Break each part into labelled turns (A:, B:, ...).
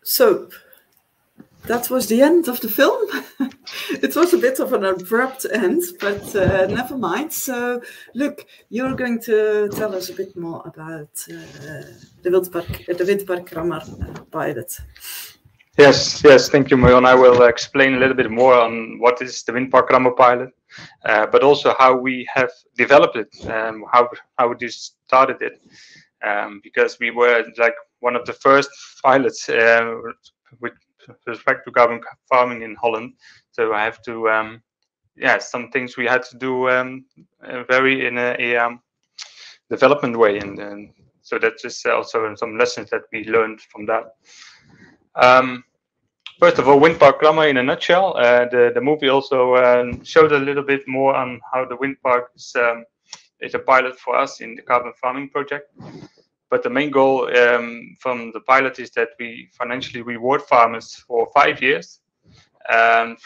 A: So that was the end of the film. It was a bit of an abrupt end, but never mind. So, look, you're going to tell us a bit more about the Windparkrama pilot.
B: Yes, thank you, Marion. I will explain a little bit more on what is the Windparkrama pilot, but also how we have developed it, how we started it, because we were like one of the first pilots with respect to carbon farming in Holland. So I have to, some things we had to do very in a development way, and so that's just also some lessons that we learned from that. First of all, Windparkrama in a nutshell. The movie also showed a little bit more on how the wind park is a pilot for us in the carbon farming project. But the main goal from the pilot is that we financially reward farmers for 5 years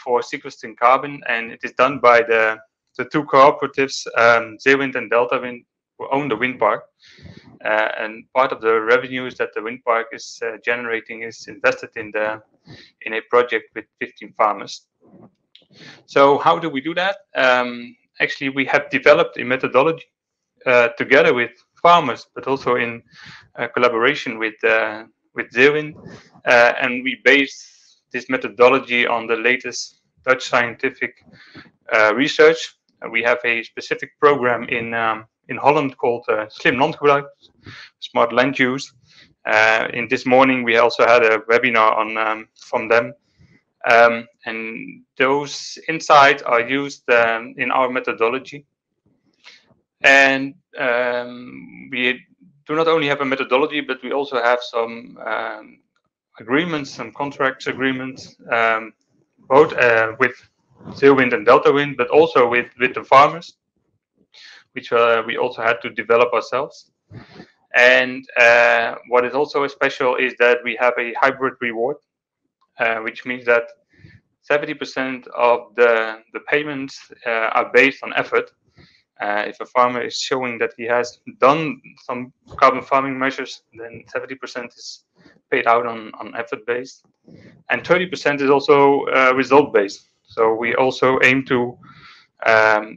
B: for sequestering carbon, and it is done by the two cooperatives, Zeeuwind and Deltawind, who own the wind park. And part of the revenues that the wind park is generating is invested in a project with 15 farmers. So how do we do that? Actually, we have developed a methodology together with farmers, but also in collaboration with Zeeuwind, and we base this methodology on the latest Dutch scientific research. We have a specific program in Holland called Slim Landgebruik, Smart Land Use. In this morning, we also had a webinar on from them, and those insights are used in our methodology. And we do not only have a methodology, but we also have some agreements, some contracts agreements, both with Zeeuwind and Deltawind, but also with the farmers, which we also had to develop ourselves. And what is also special is that we have a hybrid reward, which means that 70% of the payments are based on effort. If a farmer is showing that he has done some carbon farming measures, then 70% is paid out on effort based, and 30% is also result based. So we also aim to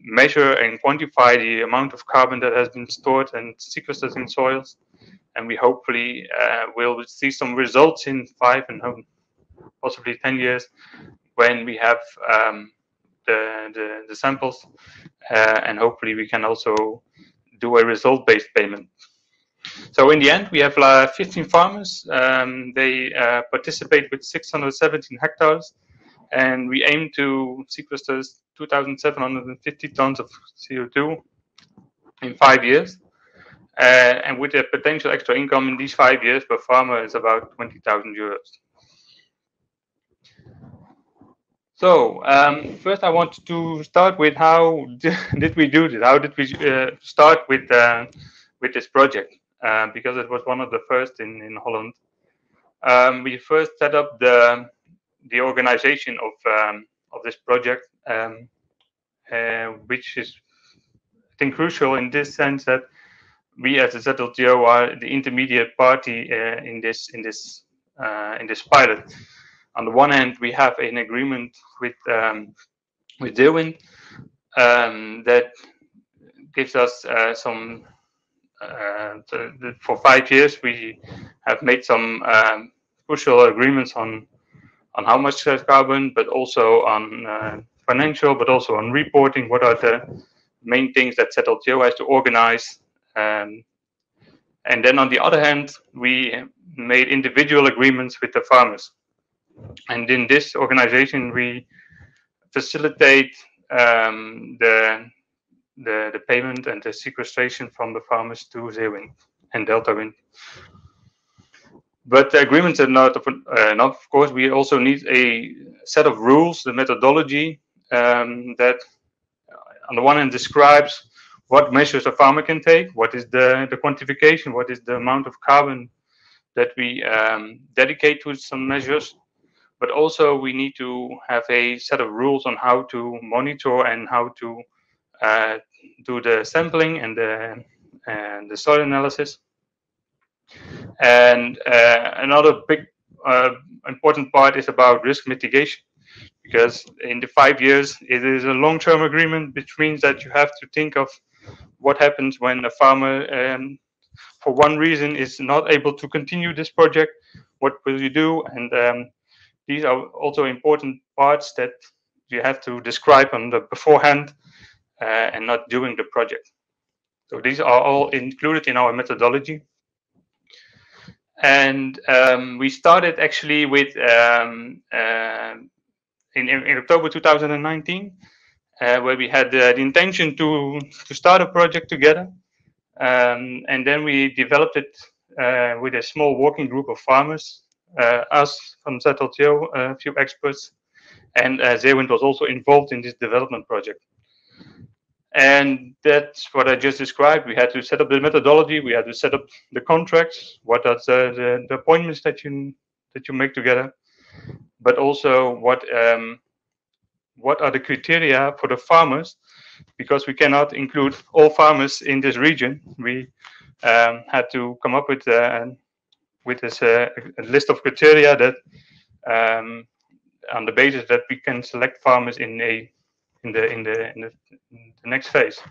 B: measure and quantify the amount of carbon that has been stored and sequestered in soils, and we hopefully will see some results in 5 and possibly 10 years when we have the samples, and hopefully we can also do a result-based payment. So in the end, we have 15 farmers. They participate with 617 hectares, and we aim to sequester 2,750 tons of CO2 in 5 years. And with a potential extra income in these 5 years per farmer is about 20,000 euros. So first, I want to start with how did we do this? How did we start with this project? Because it was one of the first in Holland. We first set up the organization of this project, which is, I think, crucial in this sense that we as the ZLTO are the intermediate party in this pilot. On the one hand, we have an agreement with Zeeuwind that gives us some. For 5 years, we have made some crucial agreements on how much carbon, but also on financial, but also on reporting. What are the main things that ZLTO has to organize? And then on the other hand, we made individual agreements with the farmers. And in this organization, we facilitate the payment and the sequestration from the farmers to Zeeuwind and Deltawind. But the agreements are not enough. Of course, we also need a set of rules, the methodology that, on the one hand, describes what measures a farmer can take, what is the quantification, what is the amount of carbon that we dedicate to some measures. But also, we need to have a set of rules on how to monitor and how to do the sampling and the soil analysis. And another big important part is about risk mitigation, because in the 5 years it is a long-term agreement, which means that you have to think of what happens when a farmer for one reason is not able to continue this project. What will you do? And these are also important parts that you have to describe on the beforehand and not during the project. So these are all included in our methodology. And we started actually with in October 2019, where we had the intention to start a project together. And then we developed it with a small working group of farmers, us from ZLTO, a few experts, and Zeeuwind was also involved in this development project. And that's what I just described. We had to set up the methodology, we had to set up the contracts, what are the appointments that you make together, but also what are the criteria for the farmers, because we cannot include all farmers in this region. We had to come up with this a list of criteria that on the basis that we can select farmers in the next phase.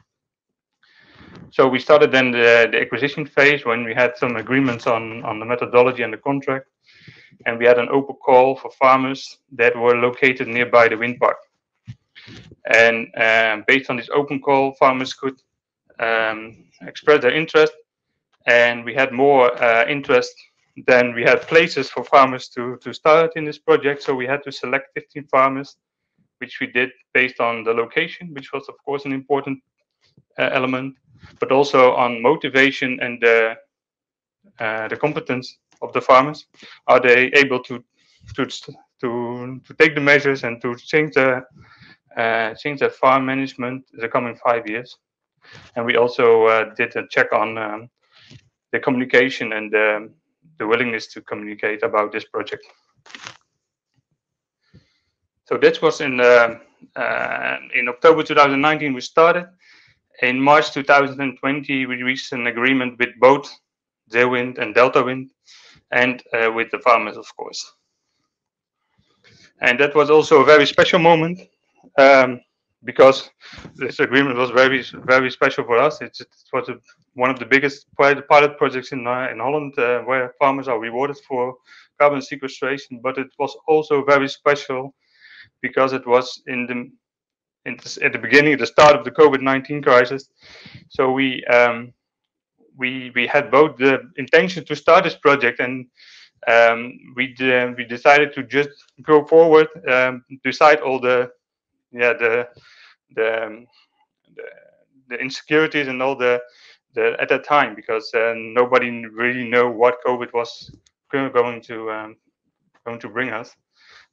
B: So we started then the acquisition phase when we had some agreements on the methodology and the contract, and we had an open call for farmers that were located nearby the wind park. And based on this open call, farmers could express their interest, and we had more interest than we had places for farmers to start in this project. So we had to select 15 farmers, which we did based on the location, which was of course an important element, but also on motivation and the competence of the farmers. Are they able to take the measures and to change their farm management in the coming 5 years? And we also did a check on the communication and the willingness to communicate about this project. So that was in October 2019 we started. In March 2020 we reached an agreement with both Zeeuwind and Delta Wind, and with the farmers, of course. And that was also a very special moment, because this agreement was very, very special for us. It was one of the biggest pilot projects in Holland, where farmers are rewarded for carbon sequestration. But it was also very special because it was at the beginning, the start of the COVID-19 crisis. So we had both the intention to start this project, and we decided to just go forward, decide all the insecurities and all the at that time, because nobody really knew what COVID was going to bring us.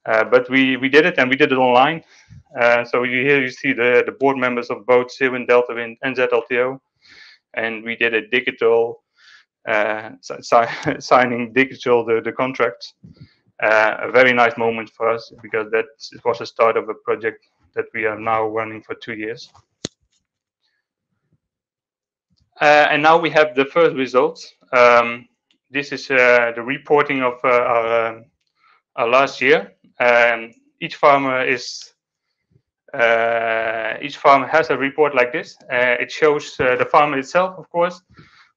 B: But we did it, and we did it online. So here you see the board members of both Zeeuwind, Delta Wind, and ZLTO, and we did a digital signing the contracts. A very nice moment for us, because it was the start of a project that we are now running for 2 years. And now we have the first results. This is the reporting of our last year. Each farmer has a report like this. It shows the farmer itself, of course,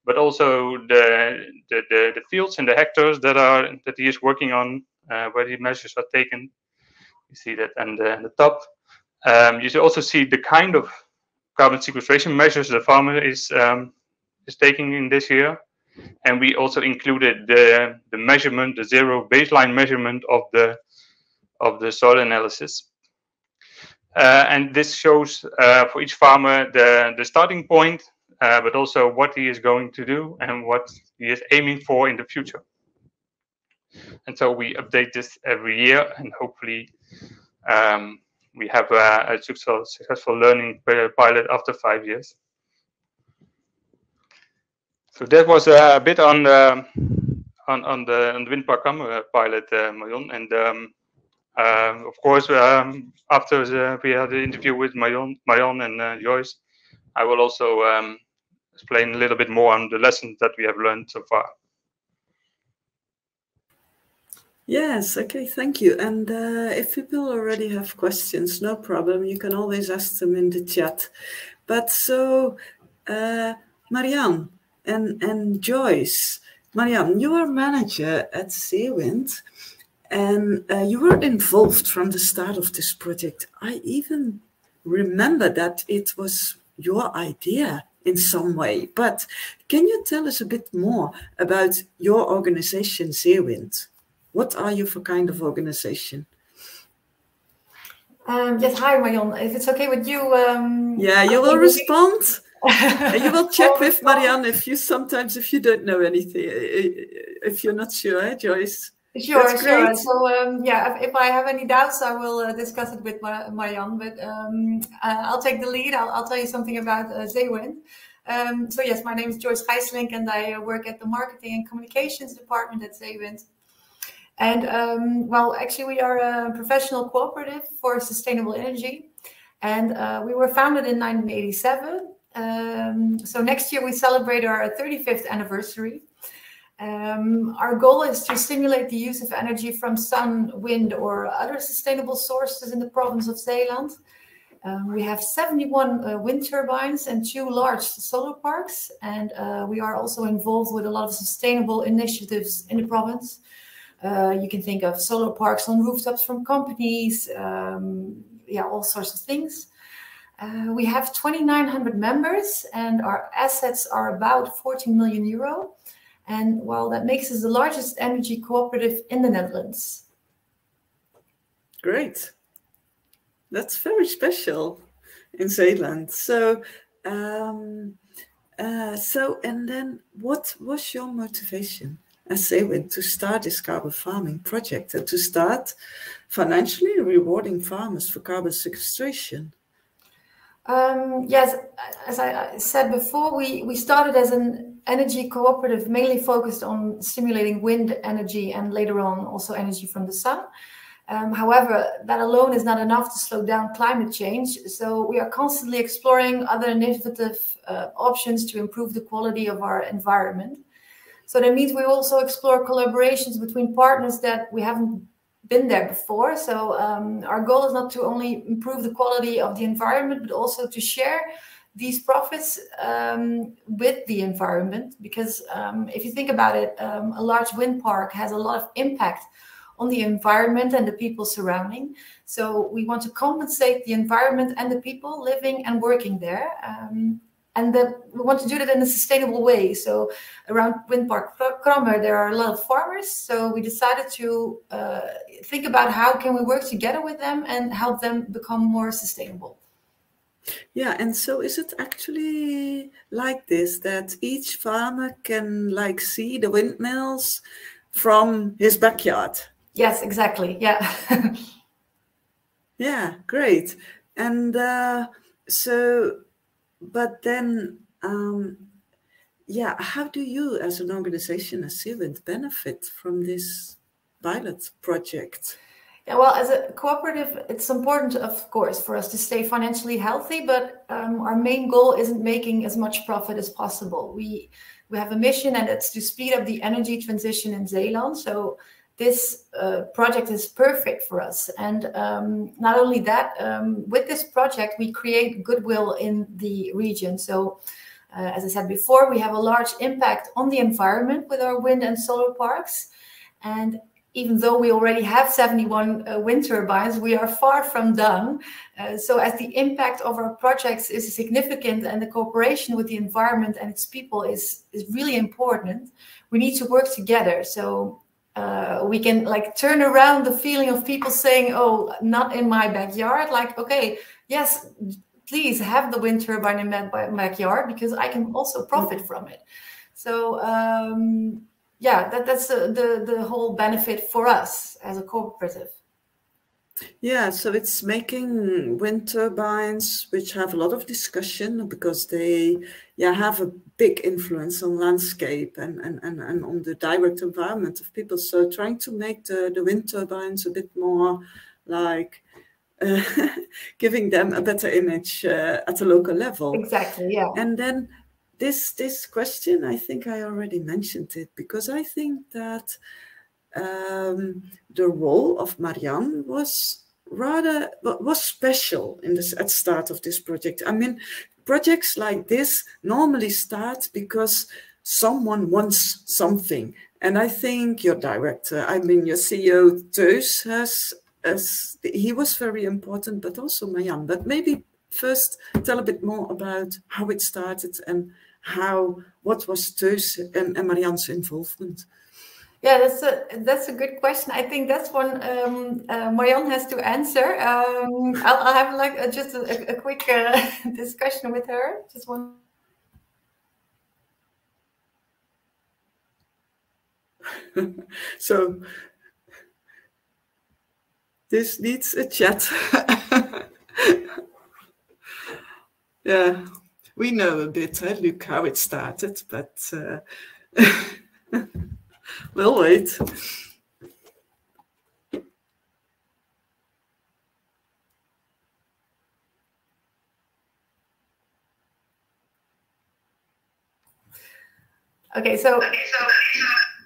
B: but also the fields and the hectares that he is working on, where the measures are taken. You see that on the top. You also see the kind of carbon sequestration measures the farmer is taking in this year, and we also included the measurement, the zero baseline measurement of the soil analysis. And this shows for each farmer the starting point, but also what he is going to do and what he is aiming for in the future. And so we update this every year, and hopefully we have a successful learning pilot after 5 years. So that was a bit on the wind park pilot, Marion. And of course, after we had the interview with Marion and Joyce, I will also explain a little bit more on the lessons that we have learned so far.
A: Yes, okay, thank you. And if people already have questions, no problem. You can always ask them in the chat. But so, Marianne and Joyce, Marianne, you are manager at Zeeuwind, and you were involved from the start of this project. I even remember that it was your idea in some way. But can you tell us a bit more about your organization, Zeeuwind? What are you for kind of organization?
C: Yes, hi, Marianne. If it's okay with you.
A: Yeah, you will respond. And you will check with Marianne if you don't know anything, if you're not sure, Joyce.
C: Sure. So yeah, if I have any doubts, I will discuss it with Marianne. But I'll take the lead. I'll tell you something about Zeeuwind. So yes, my name is Joyce Gijslink, and I work at the marketing and communications department at Zeeuwind. And well, actually, we are a professional cooperative for sustainable energy, and we were founded in 1987. So next year we celebrate our 35th anniversary. Our goal is to stimulate the use of energy from sun, wind, or other sustainable sources in the province of Zeeland. We have 71 wind turbines and 2 large solar parks, and we are also involved with a lot of sustainable initiatives in the province. You can think of solar parks on rooftops from companies, yeah, all sorts of things. We have 2,900 members, and our assets are about 14 million euro. And well, that makes us the largest energy cooperative in the Netherlands.
A: Great. That's very special in Zeeland. So, and then what was your motivation as Zeeuwind to start this carbon farming project and to start financially rewarding farmers for carbon sequestration?
C: Yes, as I said before, we started as an energy cooperative mainly focused on stimulating wind energy and later on also energy from the sun. However, that alone is not enough to slow down climate change. So we are constantly exploring other innovative options to improve the quality of our environment. So that means we also explore collaborations between partners that we haven't been there before. So our goal is not to only improve the quality of the environment, but also to share these profits with the environment. Because if you think about it, a large wind park has a lot of impact on the environment and the people surrounding. So we want to compensate the environment and the people living and working there. And we want to do that in a sustainable way. So around Wind Park Kramer, there are a lot of farmers. So we decided to think about how can we work together with them and help them become more sustainable.
A: Yeah, and so is it actually like this, that each farmer can like see the windmills from his backyard?
C: Yes, exactly. Yeah.
A: Yeah, great. And so, but then, yeah, how do you as an organization, as Zeeuwind, benefit from this pilot project?
C: Yeah, well, as a cooperative, it's important, of course, for us to stay financially healthy, but our main goal isn't making as much profit as possible. We have a mission, and it's to speed up the energy transition in Zeeland. So this project is perfect for us. And not only that, with this project, we create goodwill in the region. So as I said before, we have a large impact on the environment with our wind and solar parks. And even though we already have 71 wind turbines, we are far from done. So as the impact of our projects is significant and the cooperation with the environment and its people is really important, we need to work together. So we can like turn around the feeling of people saying, oh, not in my backyard. Like, okay, yes, please have the wind turbine in my backyard because I can also profit from it. So yeah, that's the whole benefit for us as a cooperative.
A: Yeah, so it's making wind turbines, which have a lot of discussion because they have a big influence on landscape and on the direct environment of people. So trying to make the wind turbines a bit more like giving them a better image at a local level.
C: Exactly, yeah.
A: And then this question, I think I already mentioned it, because I think that the role of Marianne was special in this at the start of this project. I mean, projects like this normally start because someone wants something, and I think your director, I mean your CEO Teus, he was very important, but also Marianne. But maybe first tell a bit more about how it started and what was Teus and Marianne's involvement.
C: Yeah, that's a good question. I think that's one Marianne has to answer. I'll have like just a quick discussion with her. Just one.
A: So this needs a chat. Yeah, we know a bit, Luc, how it started, but we'll wait.
C: Okay, so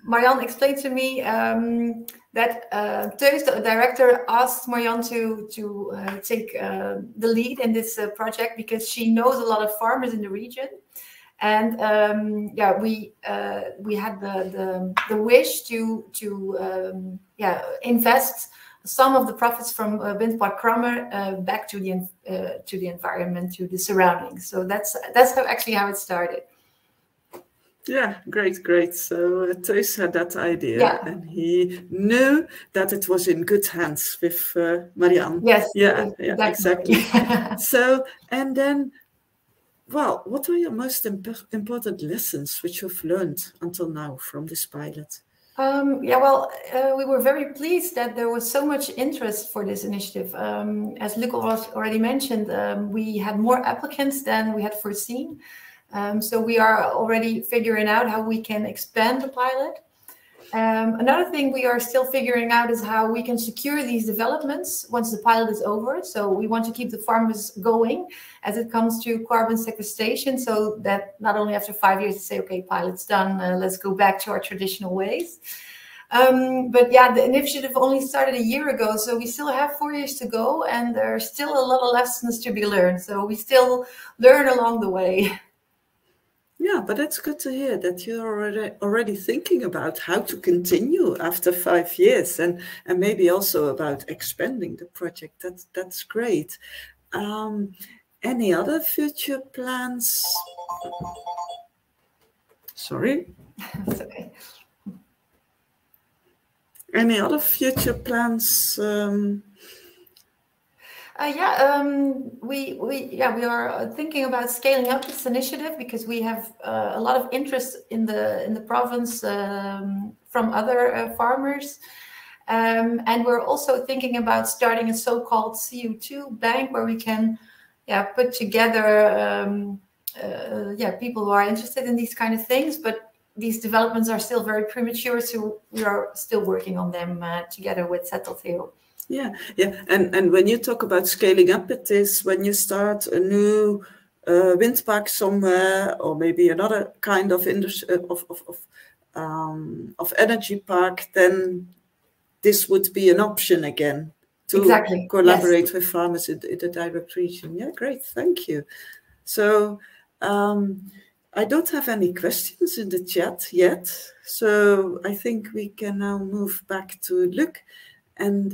C: Marianne explained to me that Teus, the director, asked Marianne to take the lead in this project because she knows a lot of farmers in the region, and yeah, we had the wish to invest some of the profits from Windpark Kramer back to the environment, to the surroundings. So that's actually how it started.
A: Yeah, great. So Teus had that idea,
C: yeah.
A: And he knew that it was in good hands with Marianne.
C: Yes.
A: Yeah, exactly. So, and then, well, what are your most important lessons which you've learned until now from this pilot?
C: We were very pleased that there was so much interest for this initiative. As Luc already mentioned, we had more applicants than we had foreseen. So we are already figuring out how we can expand the pilot. Another thing we are still figuring out is how we can secure these developments once the pilot is over. So we want to keep the farmers going as it comes to carbon sequestration, so that not only after 5 years to say, okay, pilot's done, let's go back to our traditional ways. But yeah, the initiative only started a year ago, so we still have 4 years to go, and there are still a lot of lessons to be learned. So we still learn along the way.
A: Yeah, but it's good to hear that you're already thinking about how to continue after 5 years, and maybe also about expanding the project. That's great. Any other future plans? Sorry.
C: That's okay.
A: Any other future plans?
C: We are thinking about scaling up this initiative because we have a lot of interest in the province from other farmers, and we're also thinking about starting a so-called CO2 bank where we can put together people who are interested in these kind of things. But these developments are still very premature, so we are still working on them together with Zetteltheel.
A: Yeah. And when you talk about scaling up, it is when you start a new wind park somewhere, or maybe another kind of industry of energy park. Then this would be an option again to collaborate with farmers in the direct region. Yeah, great, thank you. So I don't have any questions in the chat yet, so I think we can now move back to Luc. And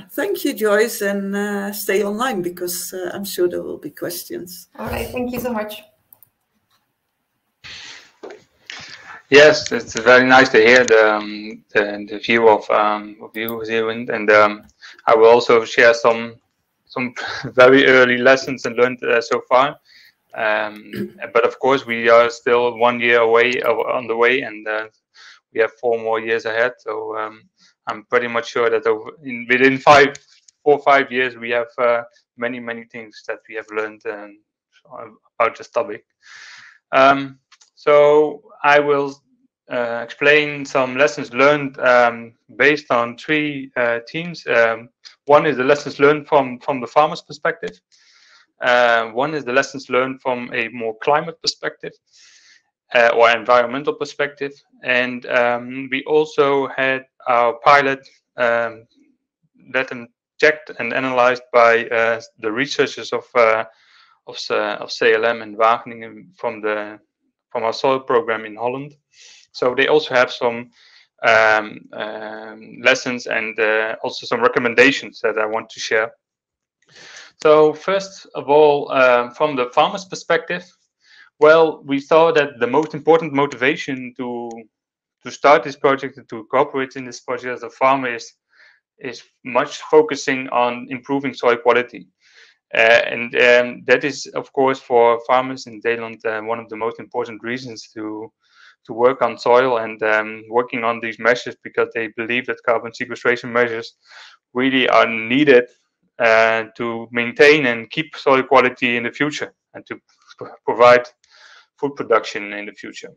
A: thank you, Joyce, and stay online because I'm sure there will be questions.
C: All right, thank you so much.
B: Yes, it's very nice to hear the view of you, Zeeuwind, and I will also share some very early lessons and learned so far. But of course, we are still 1 year away on the way, and we have 4 more years ahead. So I'm pretty much sure that within 4 or 5 years, we have many things that we have learned about this topic. So I will explain some lessons learned based on 3 themes. One is the lessons learned from the farmer's perspective. One is the lessons learned from a more climate perspective. or environmental perspective. And we also had our pilot let them checked and analyzed by the researchers of CLM and Wageningen from our soil program in Holland. So they also have some lessons and also some recommendations that I want to share. So first of all, from the farmer's perspective, well, we saw that the most important motivation to start this project and to cooperate in this project as a farmer is much focusing on improving soil quality. And that is, of course, for farmers in Zeeland, one of the most important reasons to work on soil and working on these measures, because they believe that carbon sequestration measures really are needed to maintain and keep soil quality in the future and to provide food production in the future.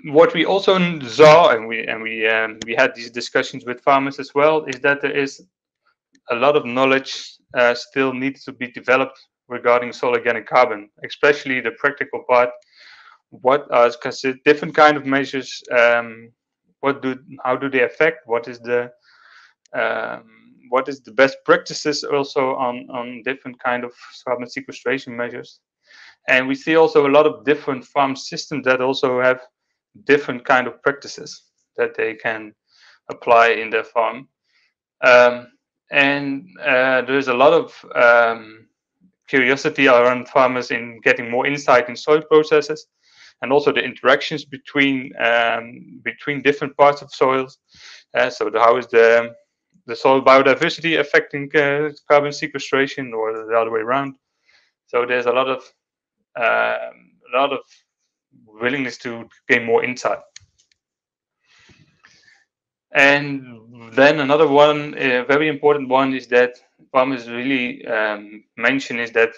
B: What we also saw, and we had these discussions with farmers as well, is that there is a lot of knowledge still needs to be developed regarding soil organic carbon, especially the practical part. What are different kind of measures? How do they affect? What is the best practices also on different kind of carbon sequestration measures? And we see also a lot of different farm systems that also have different kind of practices that they can apply in their farm. And there's a lot of curiosity around farmers in getting more insight in soil processes and also the interactions between different parts of soils. So how is the soil biodiversity affecting carbon sequestration, or the other way around? So there's a lot of willingness to gain more insight. And then another one, a very important one, is that farmers really mention is that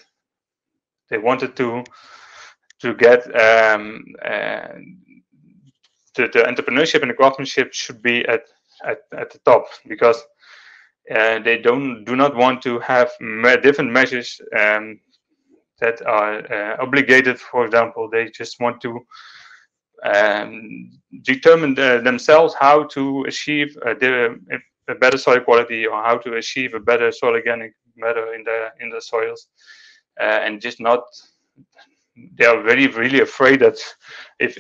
B: they wanted to get the entrepreneurship and the craftsmanship should be at the top, because they do not want to have different measures that are obligated. For example, they just want to determine themselves how to achieve a better soil quality, or how to achieve a better soil organic matter in the soils, and just not. They are really afraid that if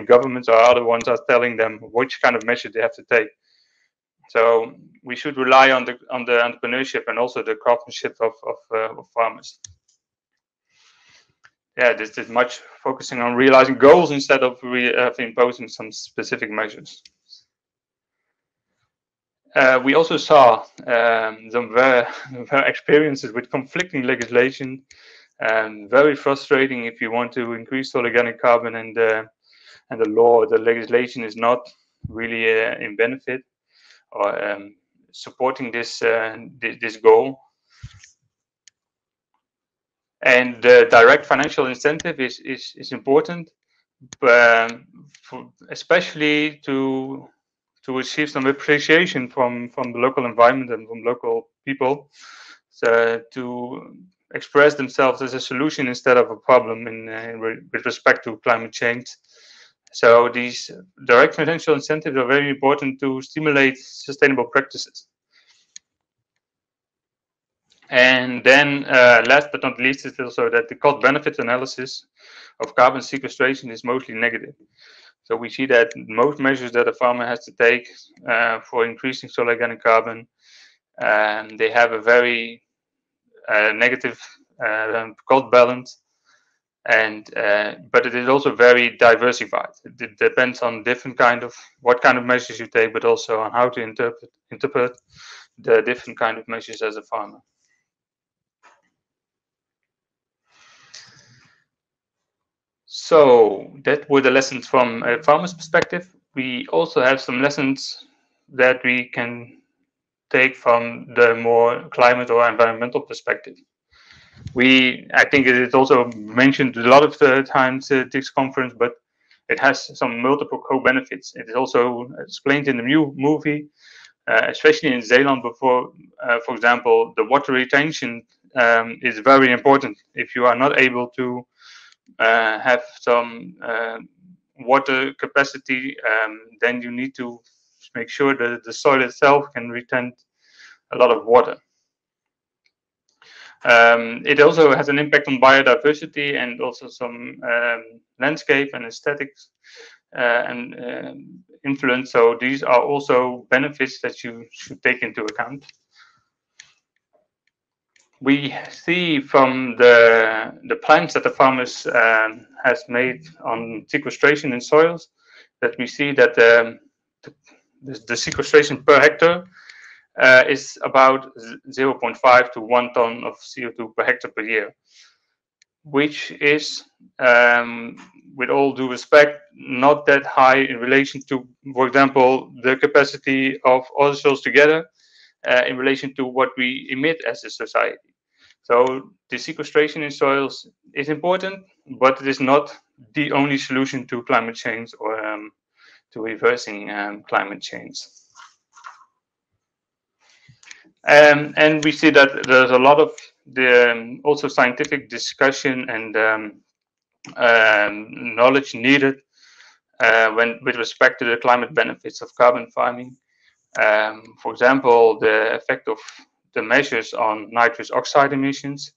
B: governments or other ones are telling them which kind of measure they have to take. So we should rely on the entrepreneurship and also the craftsmanship of farmers. Yeah, this is much focusing on realizing goals instead of imposing some specific measures. We also saw some very experiences with conflicting legislation, and very frustrating if you want to increase soil organic carbon and the legislation is not really in benefit or supporting this goal. And the direct financial incentive is important, especially to achieve some appreciation from the local environment and from local people, so to express themselves as a solution instead of a problem with respect to climate change. So these direct financial incentives are very important to stimulate sustainable practices. And then last but not least is also that the cost-benefit analysis of carbon sequestration is mostly negative. So we see that most measures that a farmer has to take for increasing soil organic carbon, they have a very negative cost balance, and but it is also very diversified. It depends on what kind of measures you take, but also on how to interpret the different kind of measures as a farmer. So that were the lessons from a farmer's perspective. We also have some lessons that we can take from the more climate or environmental perspective. I think it is also mentioned a lot of the times at this conference, but it has some multiple co-benefits. It is also explained in the new movie, especially in Zeeland. For example, the water retention is very important. If you are not able to have some water capacity, then you need to make sure that the soil itself can retain a lot of water. It also has an impact on biodiversity and also some landscape and aesthetics and influence. So these are also benefits that you should take into account. We see from the plans that the farmers has made on sequestration in soils that we see that the sequestration per hectare is about 0.5 to 1 ton of CO2 per hectare per year, which is, with all due respect, not that high in relation to, for example, the capacity of other soils together in relation to what we emit as a society. So the sequestration in soils is important, but it is not the only solution to climate change or to reversing climate change. And we see that there's a lot of the also scientific discussion and knowledge needed with respect to the climate benefits of carbon farming. For example, the effect of the measures on nitrous oxide emissions.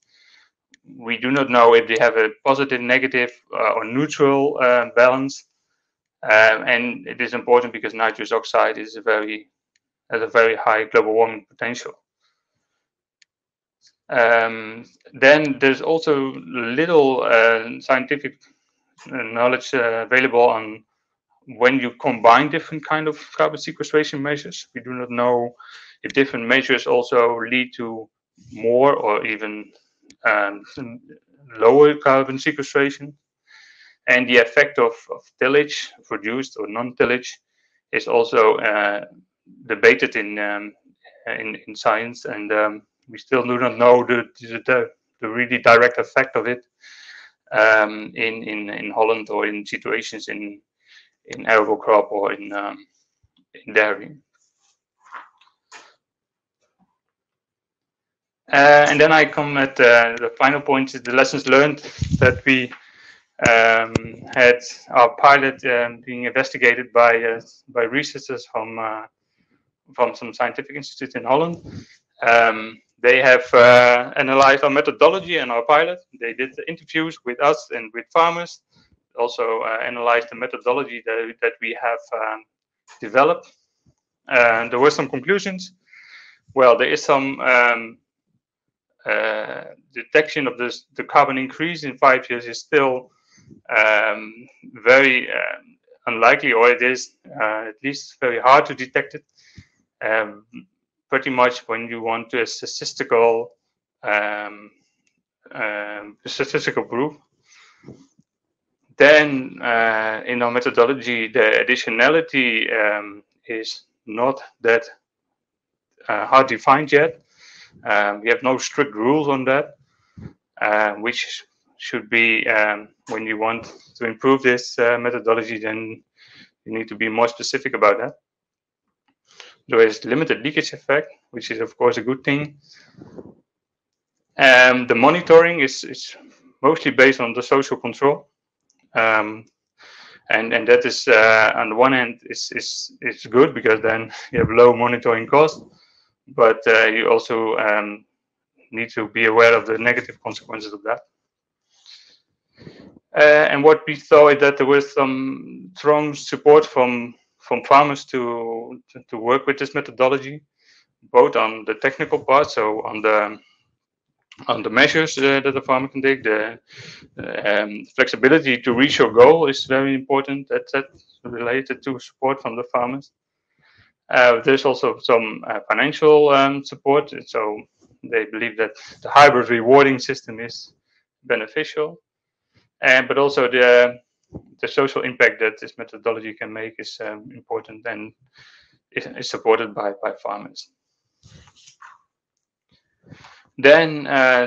B: We do not know if they have a positive, negative, or neutral balance, and it is important because nitrous oxide is has a very high global warming potential. Then there's also little scientific knowledge available on when you combine different kind of carbon sequestration measures. We do not know if different measures also lead to more or even lower carbon sequestration. And the effect of tillage, produced or non-tillage, is also debated in science, and we still do not know the really direct effect of it in Holland or in situations in arable crop or in dairy. And then I come at the final point, is the lessons learned that we had our pilot being investigated by researchers from some scientific institute in Holland. They have analyzed our methodology and our pilot. They did the interviews with us and with farmers. Also analyzed the methodology that we have developed. There were some conclusions. Well, there is some detection of the carbon increase in 5 years is still very unlikely, or it is at least very hard to detect it. Pretty much when you want to a statistical proof. Then in our methodology, the additionality is not that hard defined yet. We have no strict rules on that, which should be when you want to improve this methodology, then you need to be more specific about that. There is limited leakage effect, which is of course a good thing. The monitoring is mostly based on the social control, and that is on the one hand is good because then you have low monitoring cost, but you also need to be aware of the negative consequences of that. And what we saw is that there was some strong support from farmers to work with this methodology, both on the technical part, so on the measures that the farmer can take. The flexibility to reach your goal is very important. That's related to support from the farmers. There's also some financial support. So they believe that the hybrid rewarding system is beneficial, but also the social impact that this methodology can make is important and is supported by farmers. Then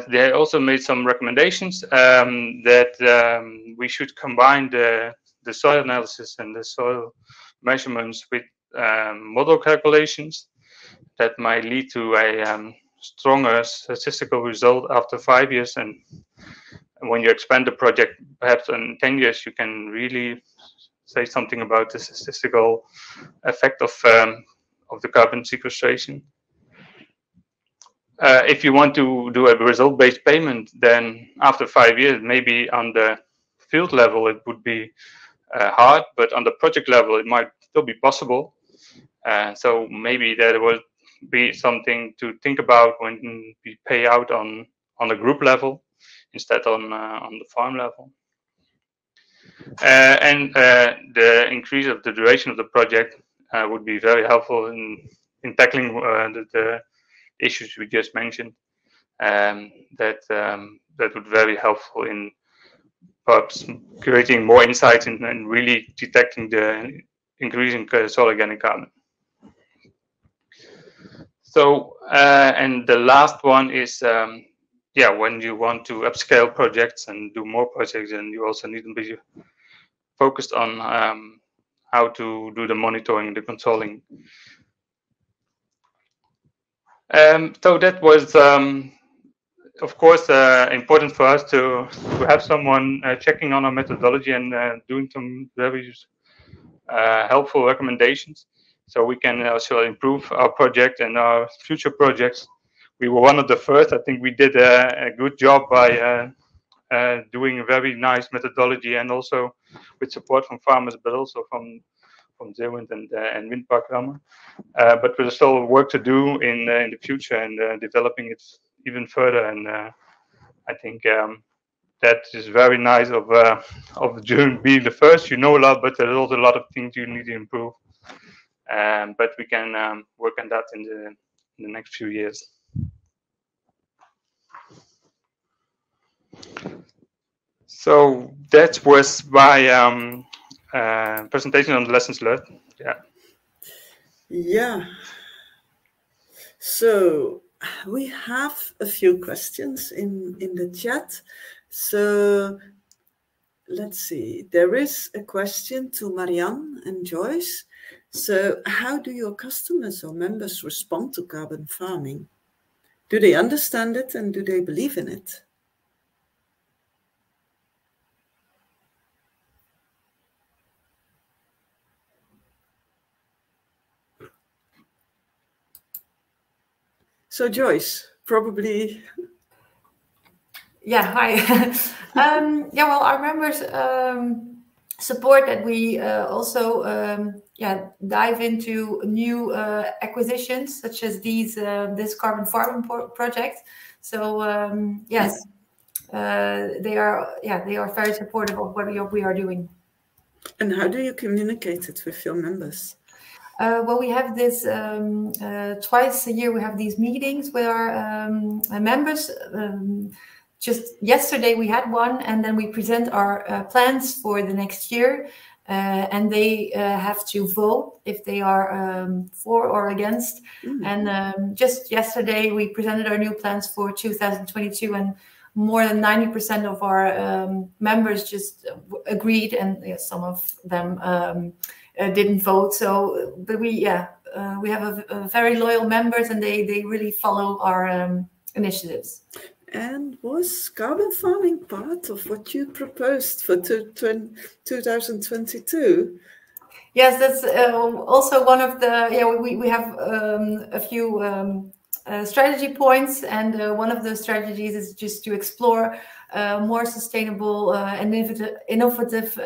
B: they also made some recommendations that we should combine the soil analysis and the soil measurements with model calculations that might lead to a stronger statistical result after 5 years. And when you expand the project, perhaps in 10 years, you can really say something about the statistical effect of the carbon sequestration. If you want to do a result-based payment, then after 5 years, maybe on the field level, it would be hard, but on the project level, it might still be possible. So maybe that will be something to think about when we pay out on the group level instead on the farm level. And the increase of the duration of the project would be very helpful in tackling the issues we just mentioned. That would be very helpful in perhaps creating more insights and really detecting the increasing soil organic carbon. So, and the last one is, yeah, when you want to upscale projects and do more projects, and you also need to be focused on how to do the monitoring, the controlling. So that was, of course, important for us to have someone checking on our methodology and doing some very helpful recommendations, so we can also improve our project and our future projects. We were one of the first. I think we did a good job by doing a very nice methodology, and also with support from farmers, but also from Zeeuwind and Windpark Rammen. But there's still work to do in the future and developing it even further. And I think that is very nice of being the first. You know a lot, but there's also a lot of things you need to improve. But we can work on that in the next few years. So that was my presentation on the lessons learned. Yeah.
A: Yeah. So we have a few questions in the chat. So let's see. There is a question to Marianne and Joyce. So how do your customers or members respond to carbon farming? Do they understand it and do they believe in it? So Joyce, probably.
C: Yeah, hi. Yeah, well, our members support that we also dive into new acquisitions such as this carbon farming project. So yes, they are very supportive of what we are doing.
A: And how do you communicate it with your members?
C: Well, we have this twice a year. We have these meetings with our members. Just yesterday we had one, and then we present our plans for the next year, and they have to vote if they are for or against. And just yesterday we presented our new plans for 2022, and more than 90% of our members just agreed, and some of them didn't vote. So, but we have a very loyal members, and they really follow our initiatives.
A: And was carbon farming part of what you proposed for 2022?
C: Yes, that's also one of the, we have a few strategy points, and one of the strategies is just to explore more sustainable and innovative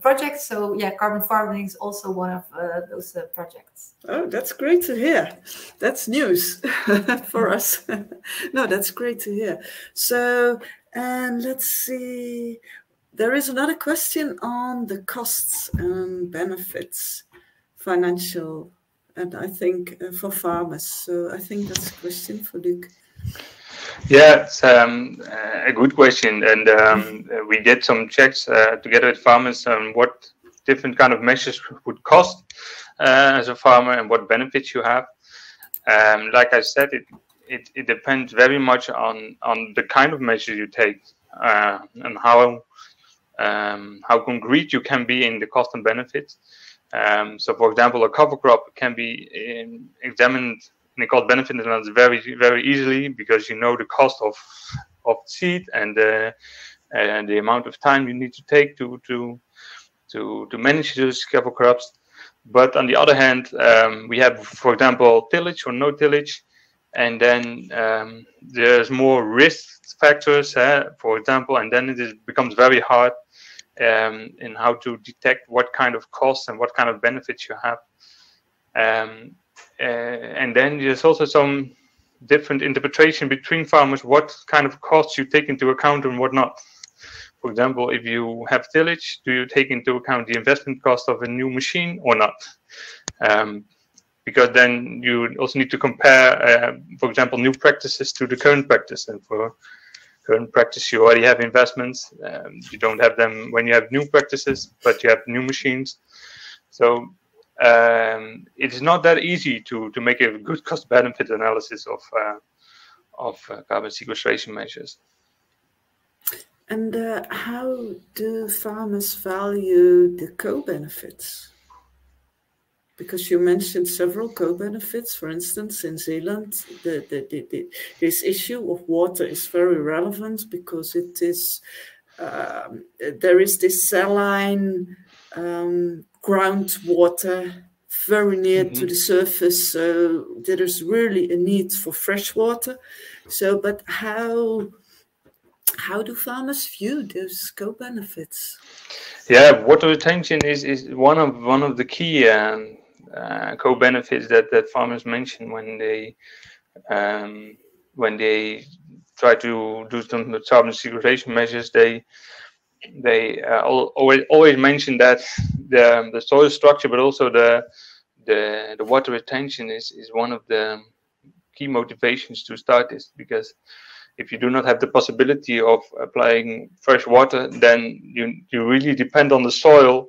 C: projects. So yeah, carbon farming is also one of those projects.
A: Oh, that's great to hear. That's news for us. No, that's great to hear. So, and let's see, there is another question on the costs and benefits, financial, and I think for farmers. So I think that's a question for Luc.
B: Yeah, it's a good question, and we did some checks together with farmers on what different kind of measures would cost as a farmer and what benefits you have. Like I said, it depends very much on the kind of measure you take and how concrete you can be in the cost and benefits. So, for example, a cover crop can be examined in the cost benefit analysis very, very easily, because you know the cost of seed and the and the amount of time you need to take to manage those cover crops. But on the other hand, we have, for example, tillage or no tillage, and then there's more risk factors, for example, and then it becomes very hard in how to detect what kind of costs and what kind of benefits you have. And then there's also some different interpretation between farmers, what kind of costs you take into account and what not. For example, if you have tillage, do you take into account the investment cost of a new machine or not? Because then you also need to compare, for example, new practices to the current practice. And for current practice, you already have investments. You don't have them when you have new practices, but you have new machines. So it is not that easy to make a good cost-benefit analysis of carbon sequestration measures.
A: And how do farmers value the co-benefits? Because you mentioned several co-benefits. For instance, in Zeeland, this issue of water is very relevant because it is there is this saline groundwater very near to the surface, so there is really a need for fresh water. So, but how do farmers view those co-benefits? Yeah,
B: water retention is one of the key co-benefits that farmers mention when they try to do some carbon sequestration measures. They always mention that the soil structure, but also the water retention is one of the key motivations to start this, because if you do not have the possibility of applying fresh water, then you really depend on the soil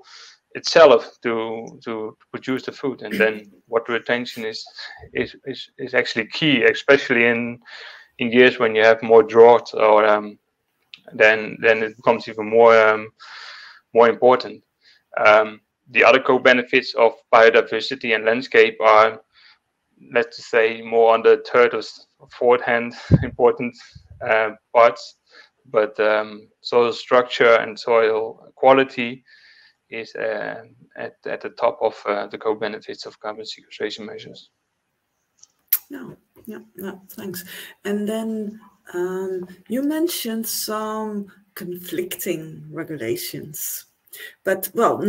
B: itself to produce the food, and then water retention is actually key, especially in years when you have more drought, or then it becomes even more important. The other co-benefits of biodiversity and landscape are, let's say, more on the third or fourth hand important parts, but soil structure and soil quality is at the top of the co-benefits of carbon sequestration measures.
A: Yeah, thanks. And then you mentioned some conflicting regulations, but no,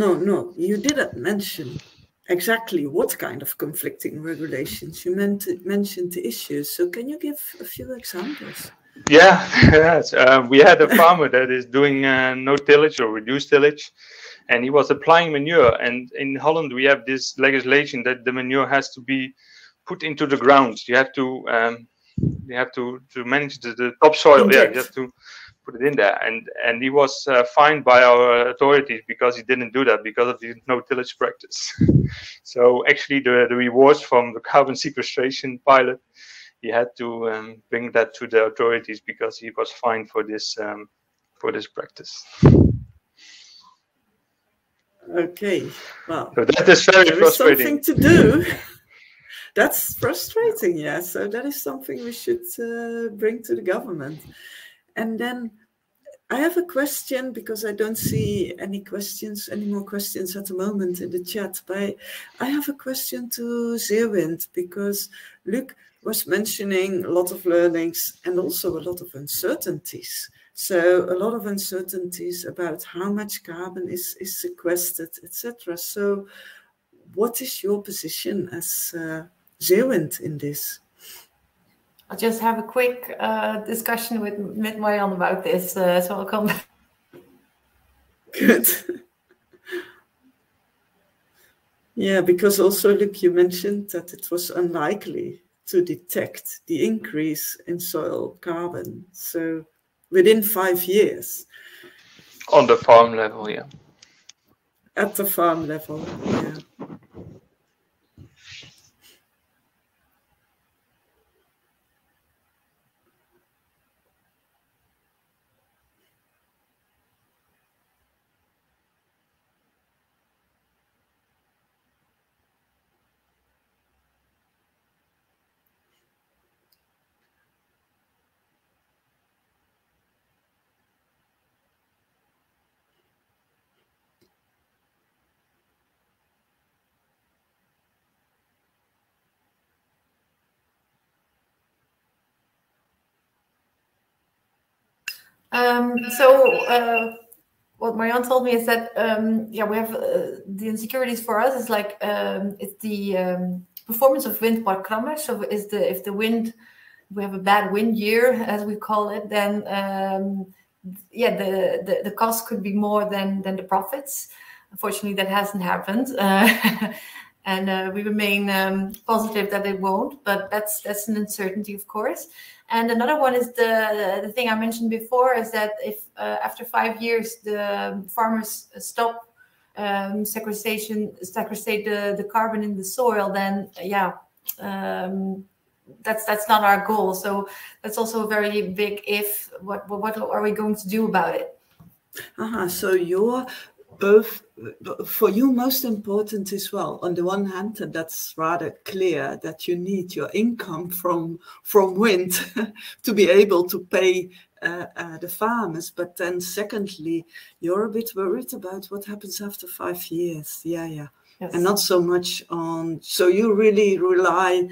A: you didn't mention exactly what kind of conflicting regulations. You mentioned the issues. So can you give a few examples?
B: Yeah, yes. We had a farmer that is doing no tillage or reduced tillage, and he was applying manure. And in Holland, we have this legislation that the manure has to be put into the ground. You have to manage the topsoil.
A: Inject.
B: Yeah, you have to put it in there. And he was fined by our authorities because he didn't do that, because of the no tillage practice. So actually, the rewards from the carbon sequestration pilot, he had to bring that to the authorities because he was fined for this practice.
A: Okay, well,
B: so that is very frustrating.
A: Something to do. That's frustrating, yeah. So that is something we should bring to the government. And then I have a question, because I don't see any more questions at the moment in the chat. But I have a question to Zeeuwind, because Luc was mentioning a lot of learnings and also a lot of uncertainties. So a lot of uncertainties about how much carbon is sequestered, etc. So what is your position as Zeeuwind in this?
C: I'll just have a quick discussion with Marianne about this, so I'll come back.
A: Good. Yeah, because also, look, you mentioned that it was unlikely to detect the increase in soil carbon. So within 5 years.
B: On the farm level, yeah.
A: At the farm level, yeah.
C: What Marianne told me is that yeah, we have the insecurities for us is like it's the performance of wind park Krammer. So if the wind, we have a bad wind year as we call it, then yeah, the cost could be more than the profits. Unfortunately, that hasn't happened. And we remain positive that it won't, but that's an uncertainty, of course. And another one is the thing I mentioned before is that if after 5 years the farmers stop sequestrate the carbon in the soil, then yeah, that's not our goal. So that's also a very big if. What are we going to do about it?
A: So you're both, for you, most important as well. On the one hand, and that's rather clear, that you need your income from wind to be able to pay the farmers. But then secondly, you're a bit worried about what happens after 5 years. Yeah. Yes. And not so much on, so you really rely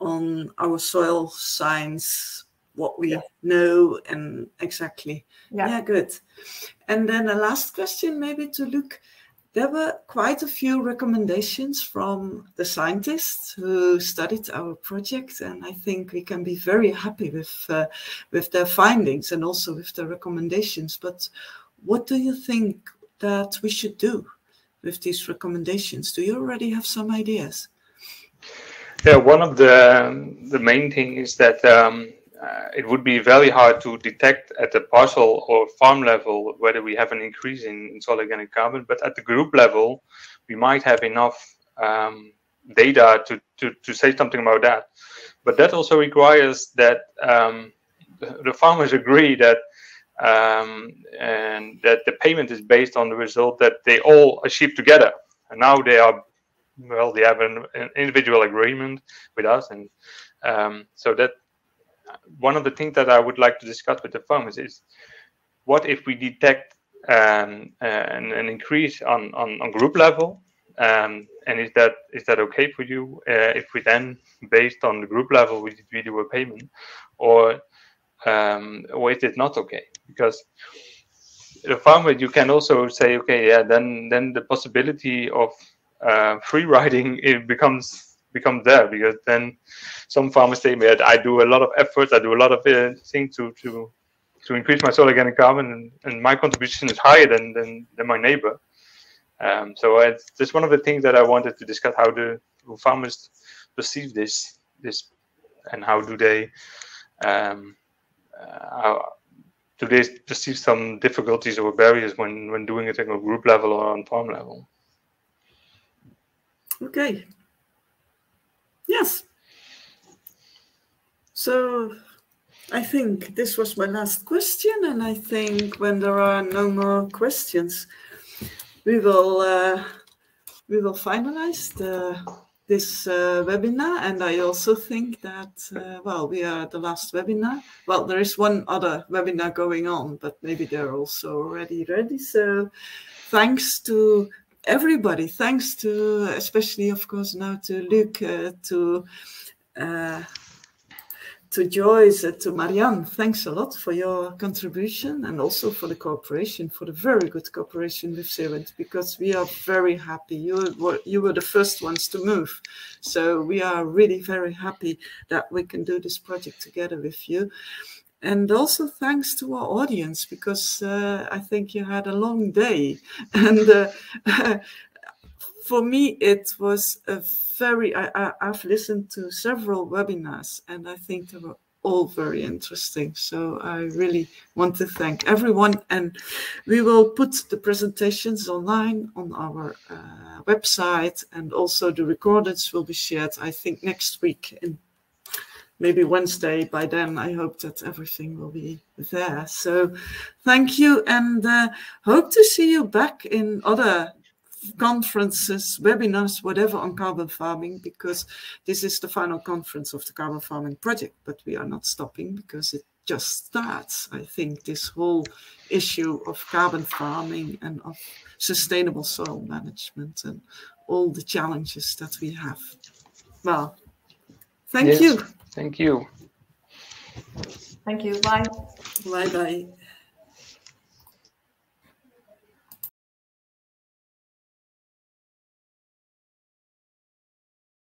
A: on our soil science, what we know, and exactly. Yeah, good. And then a last question, maybe to Luc. There were quite a few recommendations from the scientists who studied our project, and I think we can be very happy with their findings and also with the recommendations. But what do you think that we should do with these recommendations? Do you already have some ideas?
B: Yeah, one of the main thing is that it would be very hard to detect at the parcel or farm level whether we have an increase in soil organic carbon, but at the group level, we might have enough data to say something about that. But that also requires that the farmers agree that and that the payment is based on the result that they all achieve together. And now they are, well, they have an individual agreement with us, and so that. One of the things that I would like to discuss with the farmers is what if we detect an increase on group level, and is that okay for you if we then, based on the group level, we do a payment, or is it not okay? Because the farmer, you can also say, okay, yeah, then the possibility of free riding, it becomes there, because then some farmers say that I do a lot of efforts, I do a lot of things to increase my soil organic carbon, and my contribution is higher than my neighbor. So it's just one of the things that I wanted to discuss, how do farmers perceive this, and how do they perceive some difficulties or barriers when doing it at a group level or on farm level.
A: Okay. Yes. So I think this was my last question, and I think when there are no more questions, we will finalize this webinar. And I also think that well, we are at the last webinar. Well, there is one other webinar going on, but maybe they're also already ready. So thanks to everybody, thanks to, especially of course now to Luc, to Joyce, to Marianne. Thanks a lot for your contribution, and also for the cooperation, for the very good cooperation with Zeeuwind, because we are very happy. You were the first ones to move, so we are really very happy that we can do this project together with you. And also thanks to our audience, because I think you had a long day. And for me, it was a very, I've listened to several webinars, and I think they were all very interesting. So I really want to thank everyone. And we will put the presentations online on our website, and also the recordings will be shared, I think, next week, in maybe Wednesday. By then, I hope that everything will be there. So thank you, and hope to see you back in other conferences, webinars, whatever, on carbon farming, because this is the final conference of the carbon farming project, but we are not stopping, because it just starts. I think this whole issue of carbon farming and of sustainable soil management and all the challenges that we have. Well, thank you.
B: Thank you.
C: Thank you. Bye.
A: Bye-bye.